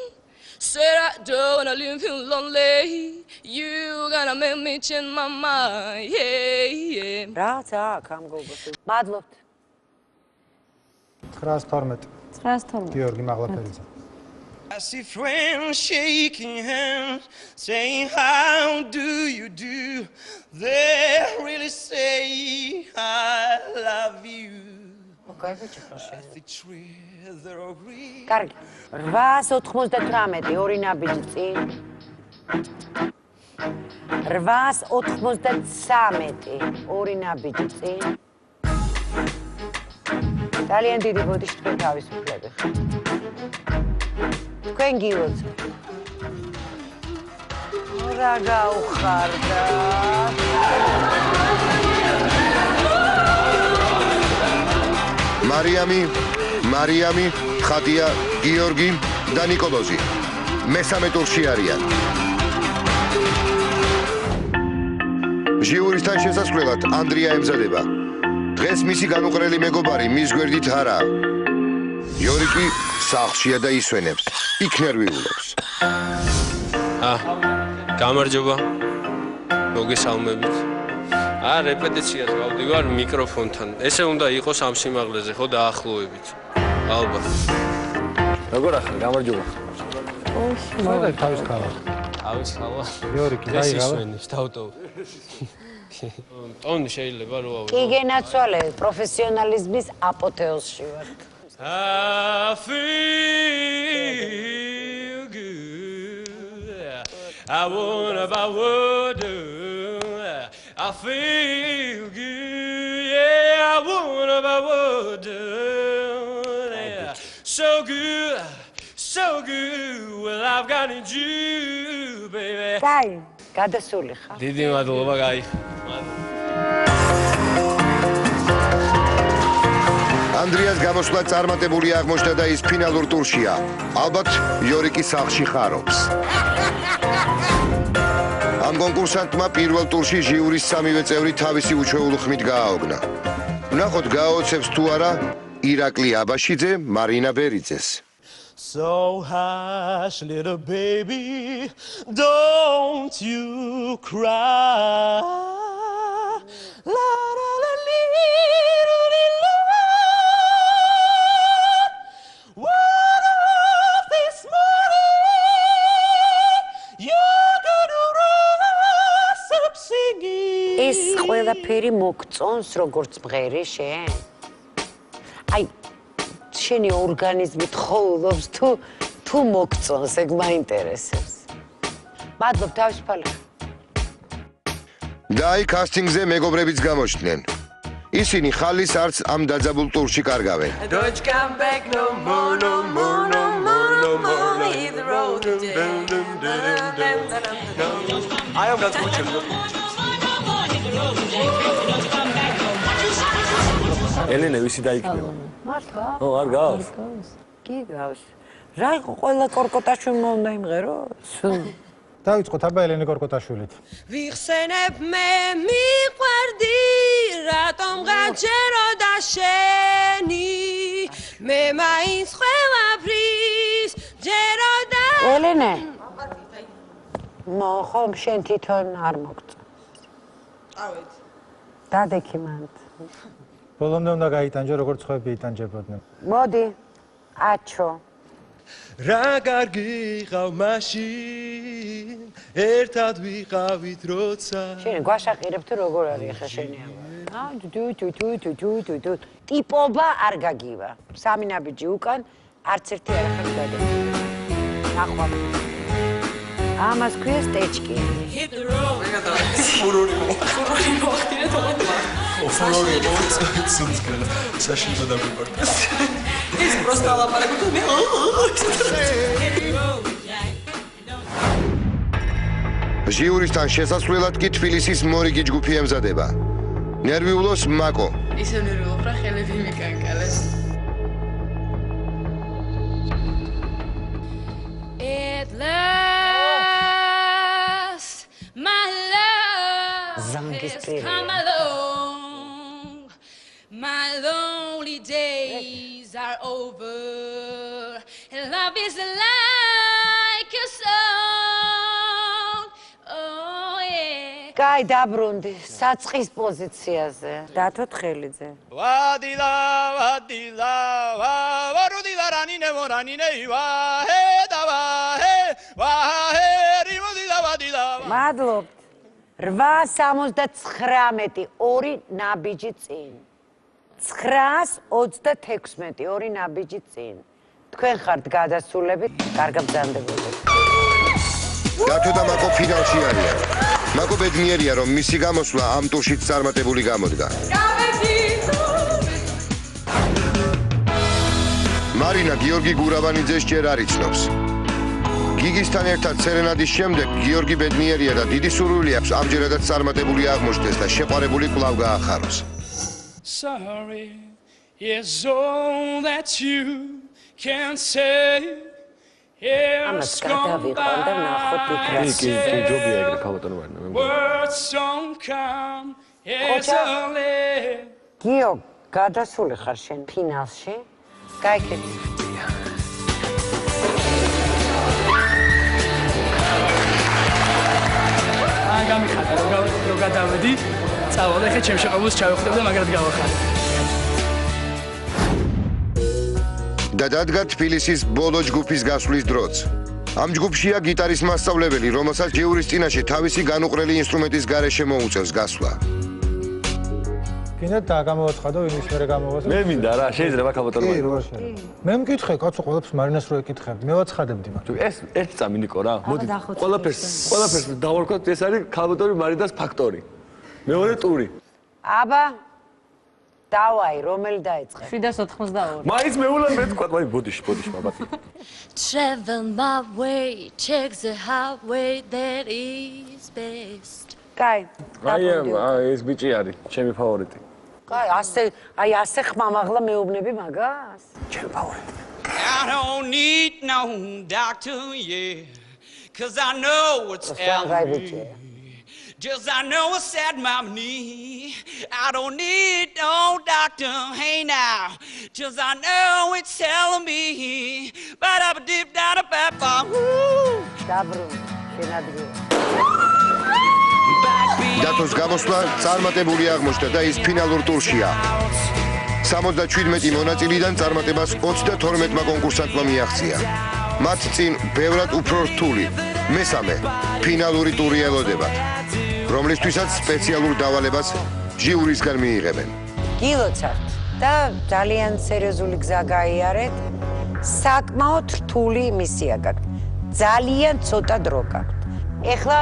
Said I don't wanna leave you lonely, you gonna make me change my mind, yeah. რაც აქ ამ გოგოს. მადლობთ. 912. 912. გიორგი მაღლაფერიძე. I see friends shaking hands, saying, how do you do? They really say, I love you. კარგი. 898 ორი ნაბიჯი წინ. 893 ორი ნაბიჯი წინ. ძალიან დიდი ბოდიში თქვენ თავისუფლები ხართ. თქვენ გილოცავთ. რა გაუხარდა? მარიამი, ხატია, გიორგი და ნიკოლოზი. მესამე ტურში არიან. ჟიურისთან შესასვლელად ანდრია ემზადება. დღეს მისი განუყრელი მეგობარი მის გვერდით არაა. იორიკი სახლშია და ისვენებს. იქ ნერვიულობს. გამარჯობა. მოგესალმებით. რეპეტიციას გავდივარ მიკროფონთან. ესე უნდა იყოს ამ სიმაღლეზე, ხო დაახლოებით. ალბათ. როგორ ახლა გამარჯობა. მოდი თავის ხალა. თავის ხალა. იორიკი დაიღალა. ისვენის დავტოვ. ტონი შეიძლება რო ავიღო. კი გენაცვალე, პროფესიონალიზმის აპოთეოზში ვართ. I feel good. I would do. I feel good. Yeah, I would do. Yeah. So good. Well, I've got you, baby. კაი, გადასული ხარ. დიდი მადლობა, კაი. ანდრიას გამოსვლა წარმატებული აღმოჩნდა და ის ფინალურ ტურშია. ალბათ იორიკი სახლში ხარობს. ამ კონკურსანტმა პირველ ტურში ჟიურის სამივე წევრი თავისი უჩვეულ ხმით გააოგნა. ვნახოთ გააოცებს თუ არა ირაკლი აბაშიძე მარინა ბერიძეს. So hush, little baby, don't you cry. La la la la la. What of this morning? You're gonna rise up singing. ეს ყველაფერი მოგწონს როგორც მღერი შენ? აი შენი ორგანიზმი თხოვლობს თუ მოგწონს, ეგ მაინტერესებს. მადლობ თავისუფალი. და აი კასტინგზე მეგობრებიც გამოჩნდნენ. ისინი ხალის არც ამ დაძაბულ ტურში კარგავენ. Don't come back no more, no more, no more, no more. Leave the road today. I am not watching. ელენე ვისი დაიქნება? მართლა? ო, არ გავს. კი გავს. რა იყო ყველა კორკოტაშვილმა უნდა იმღეროს? დავიწყოთ აბა ელენე კორკოტაშვილით. ვიხსენებ მე მიყვარდი რატომ გაჯეროდა შენი მე მაინც ყველაფრის ჯეროდა ელენე ხო, შენ თვითონ არ მოგწონს. წავედი. დადექი მან. ბოლომდე უნდა გაიტანჯო, როგორც ხვები იტანჯებოდნენ. მოდი, აჩო. რა კარგი ყავ მაშინ ერთად ვიყავით როცა შენ გვაშაყირებ თუ როგორ არის ახლა შენი ტიპობა არ გაგივა. სამი ნაბიჯი უკან არც ერთი არ ახლა გადება. ნახვა. ამას ქვია სტეჩკი. ფურორი მოხდინე თომა. ფურორი მოწონს გადა. საშინო დაგვიყვარდა. ის პროსტა ლაპარაკობ და მე ჟიურისთან შესასვლელად კი თბილისის მორიგი ჯგუფი ემზადება. ნერვიულოს მაკო. ისე ნერვიულობ რა ხელები მიკანკალეს. At last, my love has come along. My lonely days are over. Love is like a song. Oh yeah. კაი, დაბრუნდი საწყის პოზიციაზე. დათო თხელიძე. ვადილა ვადილა ვარუდილა რანინე მორანინე ვა ჰე დავა ჰე ვა ჰე რიმოდილა ვადილა მადლობთ. 879 2 ნაბიჯი წინ. 926 2 ნაბიჯი წინ. თქვენ ხართ გადასულები, კარგაბრძანდებოდეთ. დათო და მაკო ფინალში არიან. მაკო ბედნიერია, რომ მისი გამოსვლა ამ ტურშიც წარმატებული გამოდგა. მარინა გიორგი გურავანიძეს ჯერ არ იცნობს. გიგისთან ერთად სერენადის შემდეგ გიორგი ბედნიერია და დიდი სურვილი აქვს ამჯერადაც წარმატებული აღმოჩნდეს და შეყვარებული კვლავ გაახაროს. Sorry is all that you can say. ამას გადავიყვან და ნახოთ იქ კი, ჯობია ეგრე ქალბატონო ვარნა. Words don't come easily. გიო, გადასული ხარ შენ ფინალში? გაიქეცი. გამიხატა რომ გადავედი, წავალ ახლა ჩემ შეყებულს ჩავიხდებ და მაგრად გავახარე. და დადგა თბილისის ბოლო ჯგუფის გასვლის დროც. ამ ჯგუფშია გიტარის მასწავლებელი, რომელსაც ჟიურის წინაშე თავისი განუყრელი ინსტრუმენტის გარეშე მოუწევს გასვლა. კიდე და გამოვაცხადო, იმის მერე გამოვაცხადო. მე მინდა რა, შეიძლება ქალბატონო. კი, როგორ შეიძლება. მე მკითხე, კაცო, ყველაფერს მარინას რო ეკითხებდი, მე ვაცხადებდი მაგ. ეს ერთი წამი ნიკო რა. მოდი ყველაფერს დავარქვათ, ეს არის ქალბატონი მარინას ფაქტორი. მეორე ტური. აბა დავაი, რომელი დაიწყე? 792. მაინც მეულა მე თქვა, ვაი, ბოდიში, ბაბათი. Travel my way, check the highway that is best. კაი. აი ეს ბიჭი არის, ჩემი ფავორიტი. კაი, ასე ხმამაღლა მეუბნები მაგას? ჩემი ფავორიტი. I don't need no doctor, yeah, 'cause I know what's ailing me. Just I know what's at my knee. I don't need no doctor, hey now. Just I know it's telling me. But I'm deep down a papa. Dabru, შენადგია. დათოს გამოსვლა წარმატებული აღმოჩნდა და ის ფინალურ ტურშია. 77 მონაწილიდან წარმატებას 32-მა კონკურსანტმა მიაღწია. მათ წინ ბევრად უფრო რთული მესამე ფინალური ტური ელოდებათ, რომლისთვისაც სპეციალურ დავალებას ჟიურისგან მიიღებენ. გილოცავთ და ძალიან სერიოზული გზა გაიარეთ. საკმაოდ რთული მისია გაქვთ. ძალიან ცოტა დრო გაქვთ. ეხლა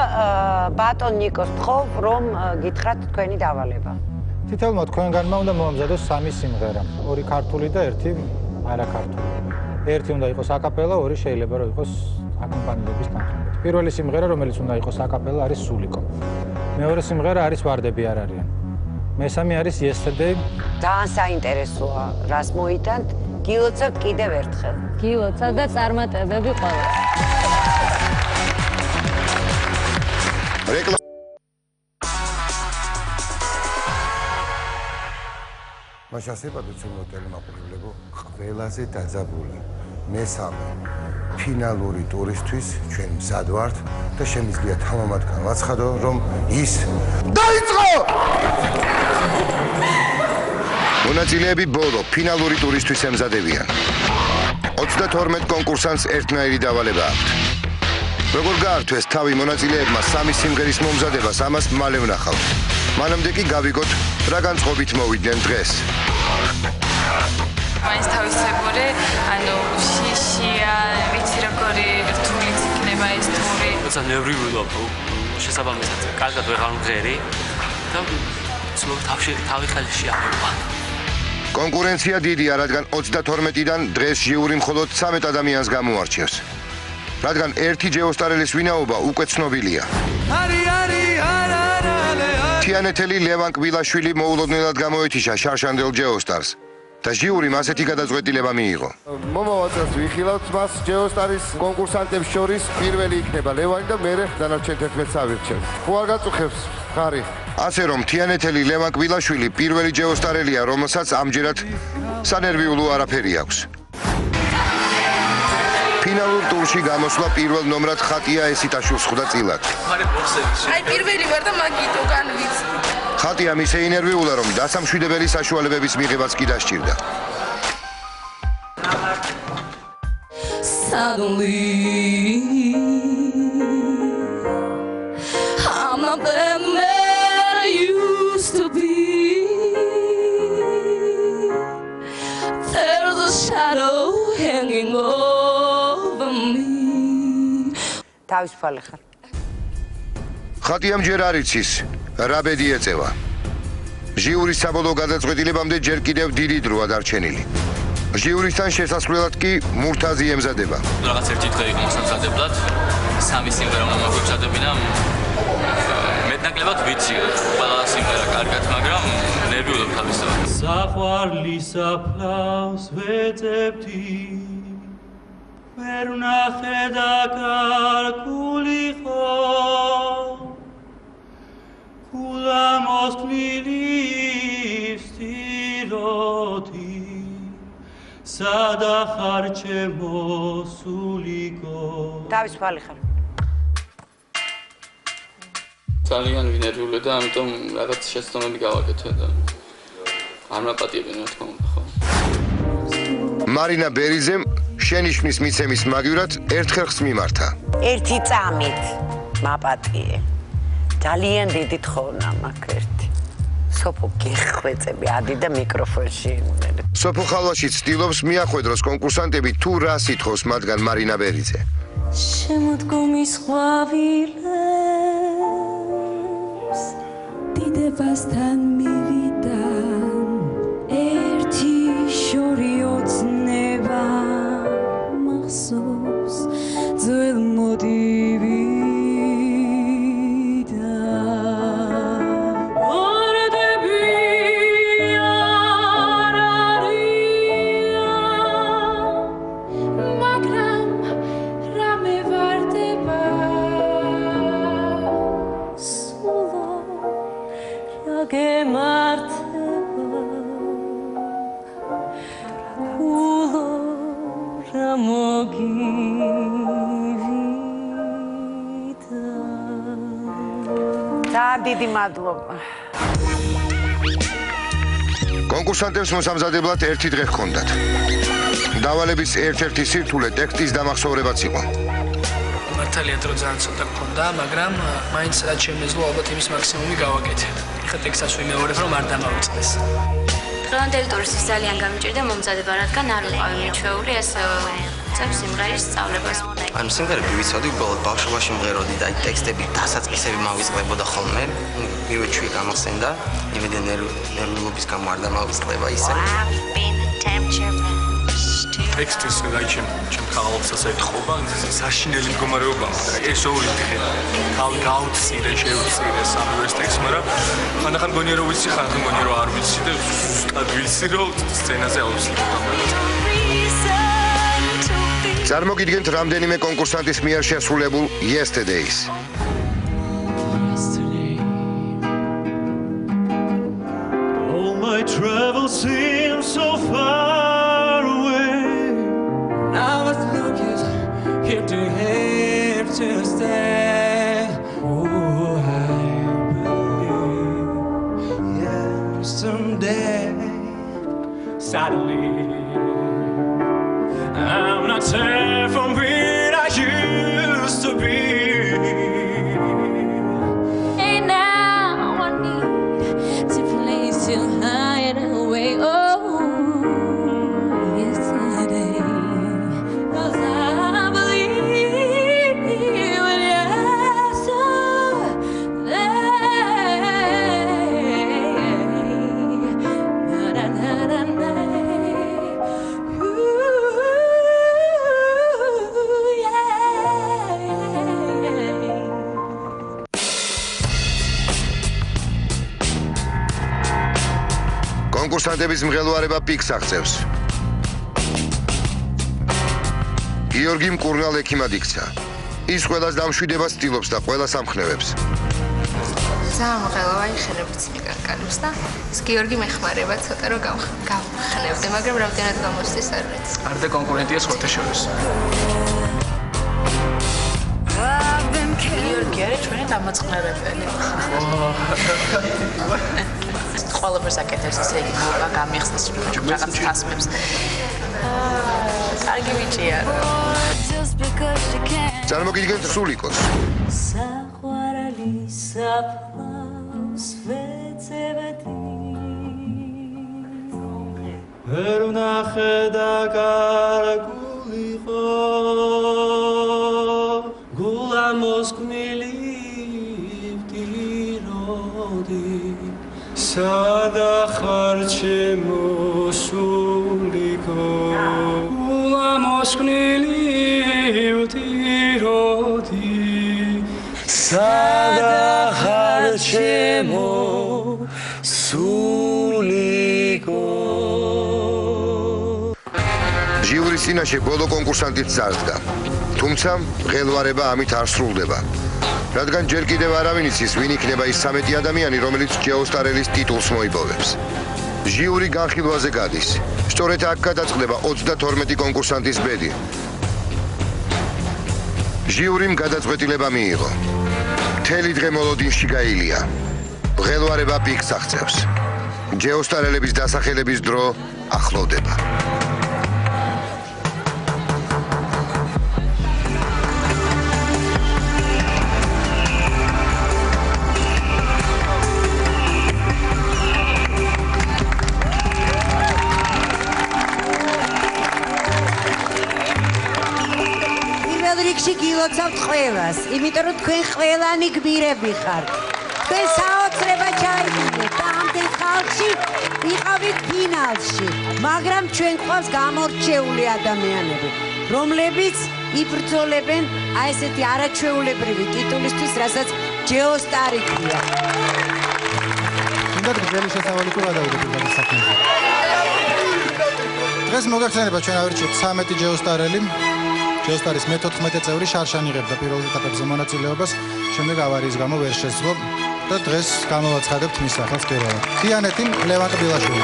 ბატონ ნიკოს თხოვ, რომ გითხრათ თქვენი დავალება. თითოეულმა თქვენგანმა უნდა მოამზადოს 3 სიმღერა, 2 ქართული და 1 არაქართული. 1 უნდა იყოს აკაპელა, 2 შეიძლება რომ იყოს აკომპანირების თანხმობით. პირველი სიმღერა, რომელიც უნდა იყოს აკაპელა, არის სულიკო. მეორე სიმღერა არის ვარდები არ არიან. მესამე არის Yesterday. ძალიან საინტერესოა, რას მოიტანთ. გილოცავთ კიდევ ერთხელ. გილოცავ და წარმატებები ყველა. მას ასევე პატუცილო ტელემაყურებლებო, ყველაზე დაძაბული მესამე ფინალური ტურისთვის ჩვენ მზად ვართ და შემიძლია თამამად განვაცხადო, რომ ის დაიწყო! მონაწილეები ბოლო ფინალური ტურისთვის ემზადებიან. 32 კონკურსანტს ერთნაირი დავალება აქვთ. როგორ გაართვეს თავი მონაწილეებმა სამი სიმღერის მომზადებას, ამას მალე ვნახავთ. მანამდე კი გავიგოთ, რა განწყობით მოვიდნენ დღეს. მაინც თავისებური, ანუ შიშია, ვიცი როგორი რთულიც იქნება ეს ტური. როცა ნერვიულობ, შესაბამისად, კარგად ვეღარ მღერი და ცნობ თავი ხელში აღება. კონკურენცია დიდია, რადგან 32-დან დღეს ჟიური მხოლოდ 13 ადამიანს გამოარჩევს. რადგან ერთი ჯეოსტარელის ვინაობა უკვე ცნობილია. თიანეთელი ლევან კბილაშვილი მოულოდნელად გამოეთიშა შარშანდელ ჯეოსტარს და ჟიურიმ ასეთი გადაწყვეტილება მიიღო. მომავალ წელს ვიხილავთ მას ჯეოსტარის კონკურსანტებს შორის პირველი იქნება ლევანი და მერე დანარჩენ 11-ს ავირჩევთ. ხო არ გაწუხებს ხარი? ასე რომ თიანეთელი ლევან კბილაშვილი პირველი ჯეოსტარელია, რომელსაც ამჯერად სანერვიულო არაფერი აქვს. ფინალურ ტურში გამოსვლა პირველ ნომრად ხატია ესიტაშვილს ხვდა წილად. აი პირველი ვარ და მაგითო განვიცი. ხატიამ ისე ინერვიულა, რომ დასამშვიდებელი საშუალებების მიღებაც კი დასჭირდა. I'm not the man I used to be. There's a shadow hanging over me. თავისუფალი ხარ. ხატიამ ჯერ არ იცის, რა ბედი ეწევა. ჟიურის საბოლოო გადაწყვეტილებამდე ჯერ კიდევ დიდი დროა დარჩენილი. ჟიურისთან შესასვლელად კი მურთაზი ემზადება. რაღაც ერთი დღე იყო მოსამზადებლად, სამი სიმღერა უნდა მოგვემზადებინა. მეტნაკლებად ვიცი, ყველა სიმღერა კარგად, მაგრამ ნერვიულობ თავისთავად. საყვარლის აფლავს ვეძებდი, ვერ ვნახე და კარგულიყო, კულა მოსკვნილი ვსტიროდი, სადა ხარ ჩემო სულიკო. თავისუფალი ხარ. ძალიან ვინერვიულე და ამიტომ რაღაც შეცდომები გავაკეთე და არ მაპატიებენ რა თქმა უნდა, ხო? მარინა ბერიძემ შენიშვნის მიცემის მაგივრად ერთ ხერხს მიმართა. ერთი წამით მაპატიე. ძალიან დიდი თხოვნა მაქვს ერთი. სოფო გეხვეწები ადი და მიკროფონში იმუნები. სოფო ხალვაში ცდილობს მიახვედროს კონკურსანტები თუ რა სიტყავს მათგან მარინა ბერიძე. შემოდგომის ყვავილებს დიდებასთან მივიდან ერთი შორი ოცნება მახსოვს ძველ მოდივიდან. დიდი მადლობა. კონკურსანტებს მოსამზადებლად ერთი დღე ჰქონდათ. დავალების ერთ-ერთი სირთულე ტექსტის დამახსოვრებაც იყო. მართალია დრო ძალიან ცოტა გქონდა, მაგრამ მაინც რაც შემეძლო ალბათ იმის მაქსიმუმი გავაკეთე. ეხლა ტექსტსაც ვიმეორებ, რომ არ დამავიწყდეს. დღევანდელი ტურისთვის ძალიან გამიჭირდა მომზადება, რადგან არ ვიყავი მიჩვეული ეს სიმღერის სწავლებას. ანუ სიმღერები ვიცოდი, უბრალოდ ბავშვობაში მღეროდი და ტექსტები დასაწყისები მავიწყდებოდა ხოლმე. მივეჩვი გამახსენდა, იმედი ნერვიულობის გამო არ დამავიწყდება ისე. ტექსტის რაიჩემ ხალხსაც ეთხოვა, საშინელი მდგომარეობა. ეს ორი დღე თავი გაუცირე, შევცირე სამივეს ტექსტს, მაგრამ ხანდახან მგონია რომ ვიცი, ხანდახან მგონია რომ არ ვიცი და ზუსტად ვიცი რომ სცენაზე აუცილებლად გამოვიდა. წარმოგიდგენთ რამდენიმე კონკურსანტის მიერ შესრულებულ Yesterdays. All my travels seem so far away. Now კონკურსანტების მღელვარება პიკს აღწევს. გიორგი მკურნალ ექიმად იქცა. ის ყველას დამშვიდებას ცდილობს და ყველას ამხნევებს. ძალიან მღელვა იხენებთ მიკარკალებს და ეს გიორგი მეხმარება ცოტა რომ გავხნევდე, მაგრამ რამდენად გამოსდის არ ვიცი. არდა კონკურენტია სხვათა შორის. გიორგი არის ჩვენი დამაწყნარებელი. ყველაფერს აკეთებს, ესე იგი მოგა გამიხსნის რაღაც თასმებს. კარგი ბიჭია. წარმოგიდგენთ სულიკოს. საყვარელი საფლავს ვეცებდი ვერ ვნახე და გარგულიყო გულა მოსკვნილი ვტიროდი სადახარ ჩემო სულიკო გულა მოსკვნილი ვტიროდი სადახარ ჩემო სულიკო ჟიურის წინაშე ბოლო კონკურსანტიც წარდგა. თუმცა მღელვარება ამით არ სრულდება. რადგან ჯერ კიდევ არავინ იცის, ვინ იქნება ის 13 ადამიანი, რომელიც ჯეოსტარელის ტიტულს მოიპოვებს. ჟიური განხილვაზე გადის. სწორედ აქ გადაწყდება 32 კონკურსანტის ბედი. ჟიურიმ გადაწყვეტილება მიიღო. მთელი დღე მოლოდინში გაილია. მღელვარება პიკს აღწევს. ჯეოსტარელების დასახელების დრო ახლოვდება. გილოცავთ ყველას, იმიტომ რომ თქვენ ყველანი გმირები ხართ. თქვენ საოცრება ჩაიგდეთ და ამდენ ხალხში ვიყავით ფინალში, მაგრამ ჩვენ გვყავს გამორჩეული ადამიანები, რომლებიც იბრძოლებენ აი ესეთი არაჩვეულებრივი ტიტულისთვის, რასაც ჯეოსტარი ქვია. უნდა გრძელი შესავალი თუ გადავიდეთ ეს საქმეზე. დღეს მოგახსენება ჩვენ ავირჩიეთ 13 ჯეოსტარელი. ჯეოსტარის მე-14 წევრი შარშან იღებდა პირველ ეტაპებზე მონაწილეობას, შემდეგ ავარიის გამო ვერ შესძლო და დღეს გამოვაცხადებთ მის სახელს პირველად. თიანეთი ლევან ბილაშვილი.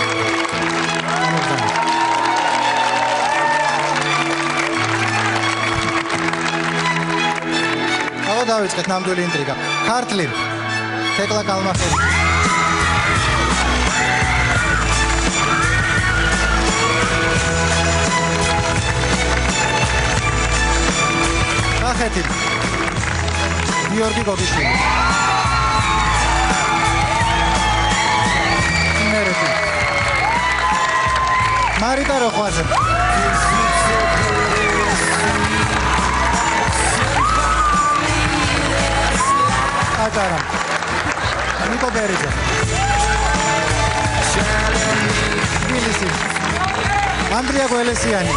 ახლა დავიწყეთ ნამდვილი ინტრიგა. ქართლი თეკლა კალმახელი. ახეთი გიორგი გოგიშვილი. მერეთი მარიტა როხვაძე. აკარა ნიკო ბერიძე. თბილისი ანდრია გველესიანი.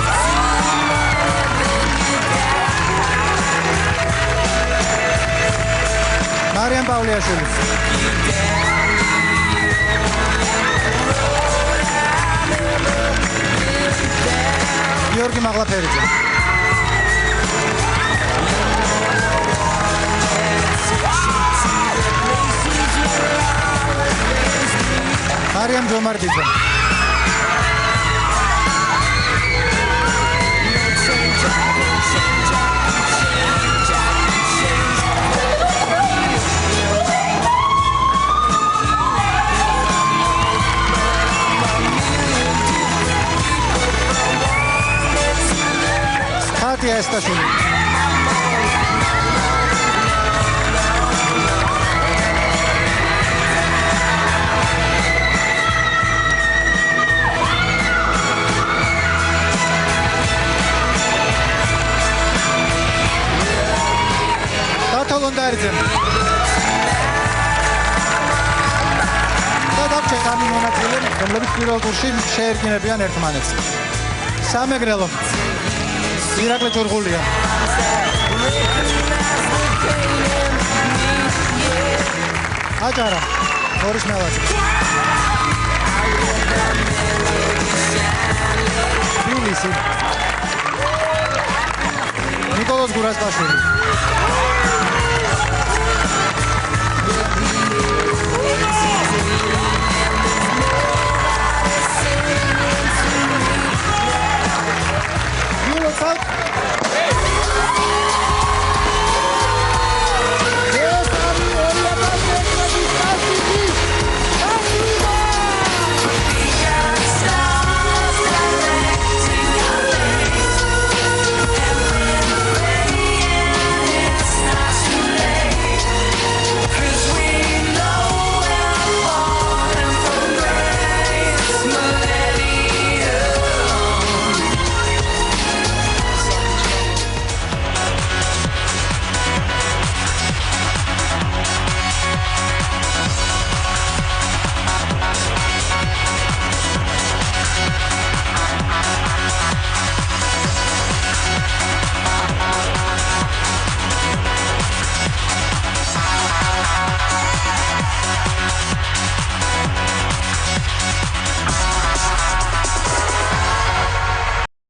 მარიამ პავლიაშვილი. გიორგი მაღლაფერიძე. მარიამ ჯომარდიძე. ხატია ესტაშვილი. თოლონდარიძე. და დაგჭირ სამი მონაწილე, რომლებიც პირველ ტურში შეერკინებიან ერთმანეთს. სამეგრელო ირაკლი ჯურღულია. აჭარა ბორის მელაძე. თბილისი ნიკოლოზ გურასკაშვილი You're